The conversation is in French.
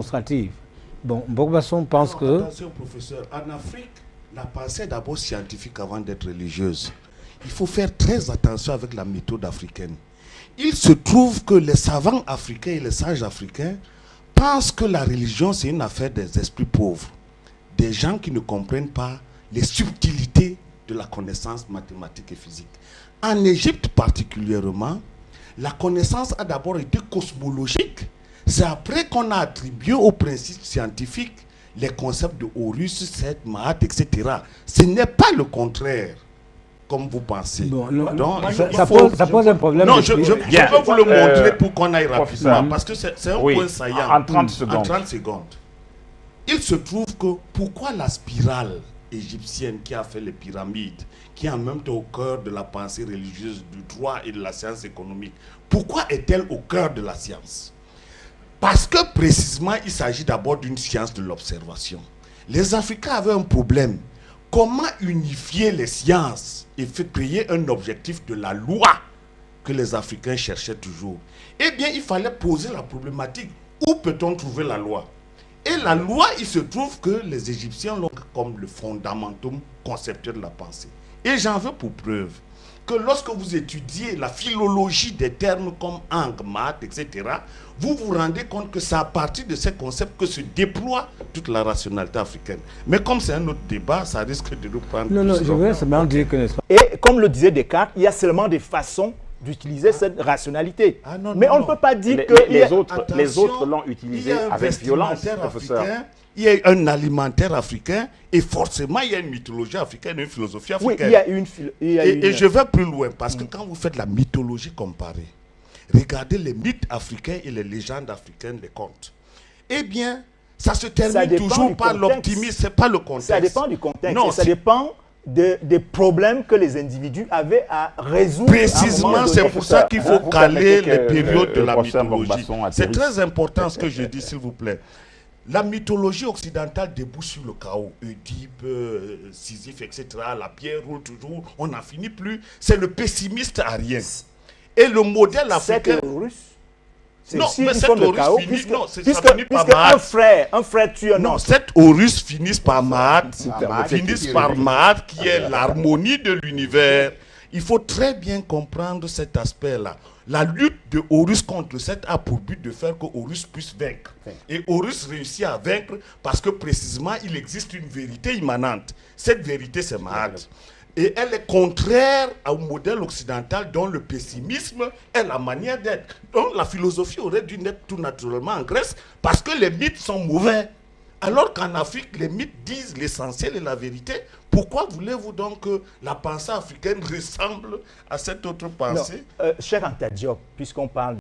démonstrative. Bon, Bogbasson pense que... Attention, professeur, en Afrique, la pensée est d'abord scientifique avant d'être religieuse. Il faut faire très attention avec la méthode africaine. Il se trouve que les savants africains et les sages africains pensent que la religion, c'est une affaire des esprits pauvres. Des gens qui ne comprennent pas les subtilités de la connaissance mathématique et physique. En Égypte particulièrement, la connaissance a d'abord été cosmologique. C'est après qu'on a attribué aux principes scientifiques les concepts de Horus, Seth, Maat, etc. Ce n'est pas le contraire, comme vous pensez. Bon, non, donc, ça pose un problème. Non, je peux vous le montrer pour qu'on aille rapidement, parce que c'est un point saillant. En 30 secondes. En 30 secondes. Il se trouve que pourquoi la spirale égyptienne qui a fait les pyramides, qui est en même temps au cœur de la pensée religieuse, du droit et de la science économique, pourquoi est-elle au cœur de la science? Parce que précisément, il s'agit d'abord d'une science de l'observation. Les Africains avaient un problème. Comment unifier les sciences et faire créer un objectif de la loi que les Africains cherchaient toujours? Eh bien, il fallait poser la problématique. Où peut-on trouver la loi? Et la loi, il se trouve que les Égyptiens l'ont comme le fondamentum conceptuel de la pensée. Et j'en veux pour preuve que lorsque vous étudiez la philologie des termes comme Ang, Mat, etc., vous vous rendez compte que c'est à partir de ces concepts que se déploie toute la rationalité africaine. Mais comme c'est un autre débat, ça risque de nous prendre... Non, je veux seulement dire que... Et comme le disait Descartes, il y a seulement des façons d'utiliser cette rationalité. Mais on ne peut pas dire que... Les autres l'ont utilisé avec violence, professeur. Il y a un alimentaire africain et forcément il y a une mythologie africaine, une philosophie africaine. Oui, il y a une... Et je vais plus loin parce que quand vous faites la mythologie comparée, regardez les mythes africains et les légendes africaines, les contes. Eh bien, ça se termine toujours par l'optimisme, c'est pas le contexte. Ça dépend du contexte. Non, ça dépend des problèmes que les individus avaient à résoudre. Précisément, c'est pour ça qu'il faut caler les périodes de la mythologie. C'est très important ce que je dis, s'il vous plaît. La mythologie occidentale débouche sur le chaos. Oedipe, Sisyphe, etc. La pierre roule toujours, on n'en finit plus. C'est le pessimiste arien. Et le modèle africain... Non, mais cet Horus finit par Maat. Un frère tue un autre. Non, cet Horus finit par Maat, qui est l'harmonie de l'univers. Il faut très bien comprendre cet aspect-là. La lutte de Horus contre Seth a pour but de faire que Horus puisse vaincre. Et Horus réussit à vaincre parce que précisément il existe une vérité immanente. Cette vérité, c'est Maat. Et elle est contraire au modèle occidental dont le pessimisme est la manière d'être. Donc la philosophie aurait dû naître tout naturellement en Grèce parce que les mythes sont mauvais. Alors qu'en Afrique, les mythes disent l'essentiel et la vérité. Pourquoi voulez-vous donc que la pensée africaine ressemble à cette autre pensée? Cher Anta Diop, puisqu'on parle